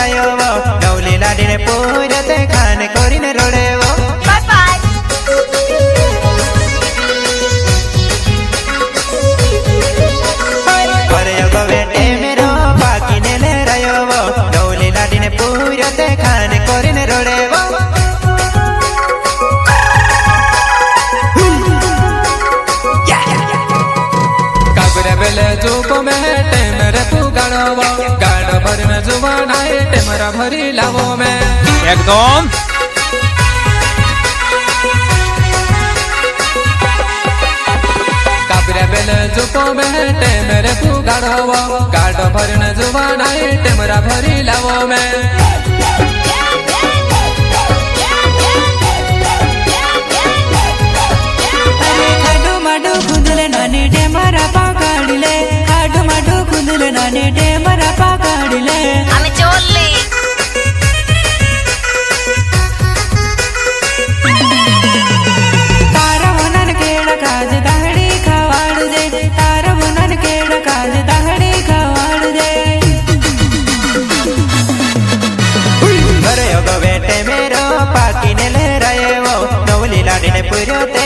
लहरायो वो नवली लाडी ने पूरे ते खान कोरी ने रोड़े वो बेटे मेरो बाकी ने लहरायो वो नवली लाडी ने पूरे ते खान कोरी ने रोड़े वो काबरे बेले जुको में टेमरे पुगाड़ो वो गाड़ो भर में जुबान आए टेमरा भरी लावो में एकदम काबरे बेले जुको में टेमरे पुगाड़ो वो गाड़ो भर में जुबान आए टेमरा भरी लावो में नानी टेमरा पाकाड़िले आडू माडू खुदले नानी टेमरा पाकाड़िले आमी चोल्ली तारा वनन केड़ा काज दाहड़ी खवाड़ दे तारा वनन केड़ा काज दाहड़ी खवाड़ दे बेटे मेरो पाकी ने लहराए वो नवली लाडी ने पूरे